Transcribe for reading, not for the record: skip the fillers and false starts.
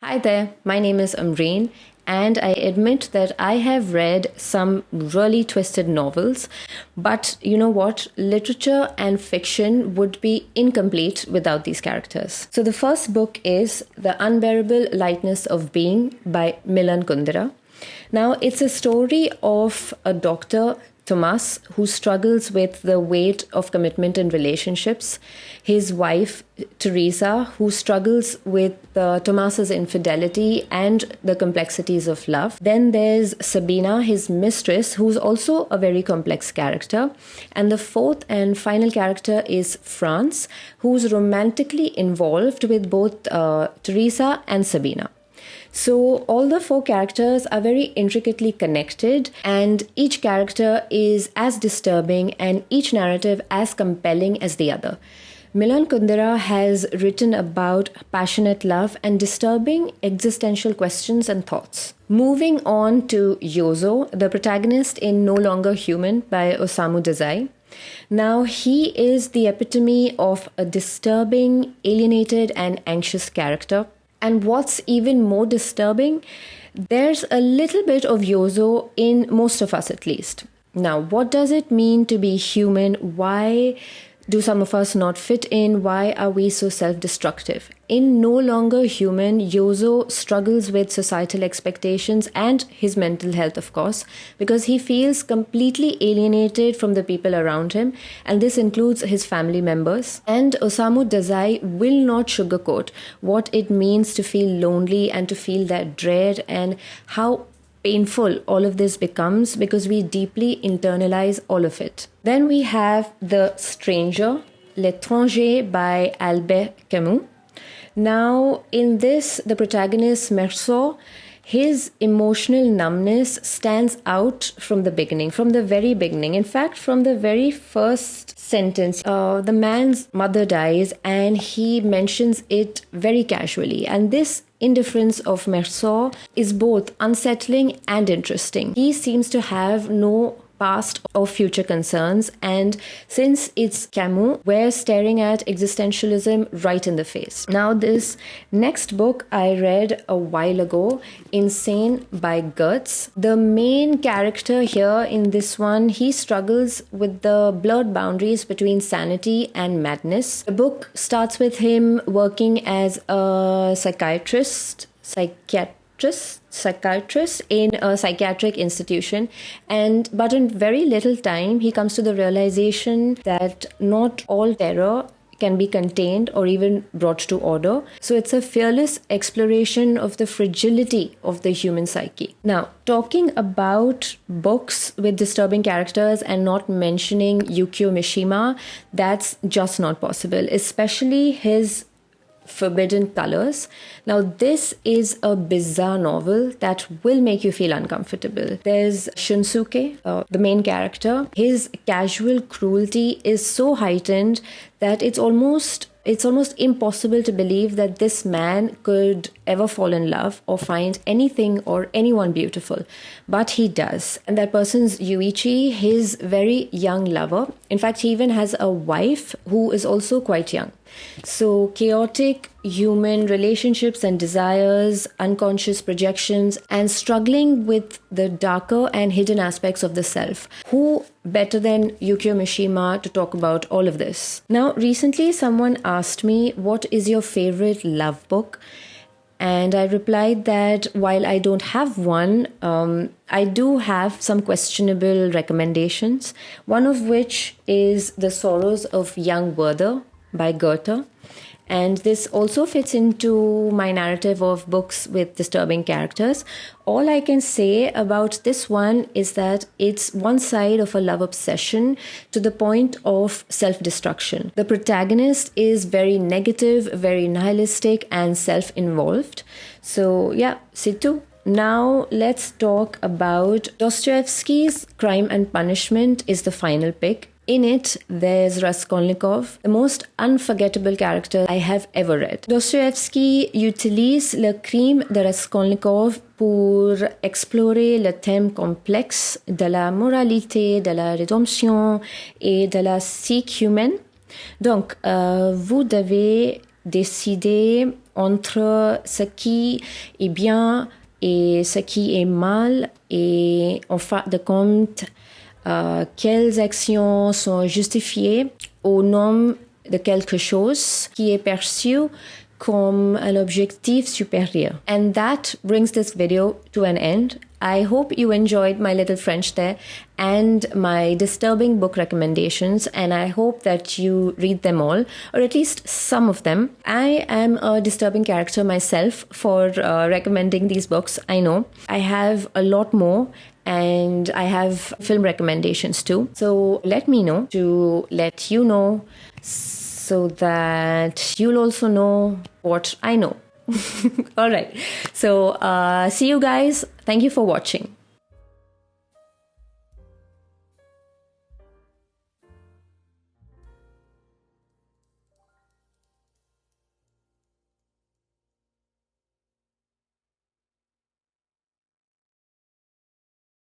Hi there, my name is Amreen, and I admit that I have read some really twisted novels, but you know what? Literature and fiction would be incomplete without these characters. So the first book is The Unbearable Lightness of Being by Milan Kundera. Now, it's a story of a doctor, Thomas, who struggles with the weight of commitment in relationships, his wife, Teresa, who struggles with Thomas's infidelity and the complexities of love. Then there's Sabina, his mistress, who's also a very complex character. And the fourth and final character is Franz, who's romantically involved with both Teresa and Sabina. So all the four characters are very intricately connected, and each character is as disturbing and each narrative as compelling as the other. Milan Kundera has written about passionate love and disturbing existential questions and thoughts. Moving on to Yozo, the protagonist in No Longer Human by Osamu Dazai. Now, he is the epitome of a disturbing, alienated, and anxious character. And what's even more disturbing, there's a little bit of Yozo in most of us at least. Now, what does it mean to be human? Why do some of us not fit in? Why are we so self-destructive? In No Longer Human, Yozo struggles with societal expectations and his mental health, of course, because he feels completely alienated from the people around him, and this includes his family members. And Osamu Dazai will not sugarcoat what it means to feel lonely and to feel that dread and how painful all of this becomes because we deeply internalize all of it. Then we have The Stranger, L'étranger by Albert Camus. Now, in this, the protagonist, Merceau, his emotional numbness stands out from the beginning, from the very beginning. In fact, from the very first sentence, the man's mother dies and he mentions it very casually. And this indifference of Merceau is both unsettling and interesting. He seems to have no past or future concerns, and since it's Camus, we're staring at existentialism right in the face. Now, this next book I read a while ago, Insane by Goetz. The main character here in this one, he struggles with the blurred boundaries between sanity and madness. The book starts with him working as a psychiatrist in a psychiatric institution, but in very little time he comes to the realization that not all terror can be contained or even brought to order. So it's a fearless exploration of the fragility of the human psyche. Now, talking about books with disturbing characters and not mentioning Yukio Mishima, that's just not possible, especially his Forbidden Colors. Now, this is a bizarre novel that will make you feel uncomfortable. There's Shunsuke, the main character. His casual cruelty is so heightened that it's almost impossible to believe that this man could ever fall in love or find anything or anyone beautiful. But he does. And that person's Yuichi, his very young lover. In fact, he even has a wife who is also quite young. So chaotic human relationships and desires, unconscious projections, and struggling with the darker and hidden aspects of the self. Who better than Yukio Mishima to talk about all of this? Now, recently someone asked me, what is your favorite love book? And I replied that while I don't have one, I do have some questionable recommendations, one of which is The Sorrows of Young Werther by Werther. And this also fits into my narrative of books with disturbing characters. All I can say about this one is that it's one side of a love obsession to the point of self-destruction. The protagonist is very negative, very nihilistic, and self-involved. So yeah, c'est tout. Now let's talk about Dostoevsky's Crime and Punishment is the final pick. In it, there's Raskolnikov, the most unforgettable character I have ever read. Dostoevsky utilise le crime de Raskolnikov pour explorer le thème complexe de la moralité, de la rédemption et de la psyche humaine. Donc, vous devez décider entre ce qui est bien et ce qui est mal, et en fin de compte, quelles actions sont justifiées au nom de quelque chose qui est perçu comme un objectif supérieur. And that brings this video to an end. I hope you enjoyed my little French there and my disturbing book recommendations, and I hope that you read them all, or at least some of them. I am a disturbing character myself for recommending these books, I know. I have a lot more, and I have film recommendations too. So let me know to let you know, so that you'll also know what I know. All right. So see you guys. Thank you for watching.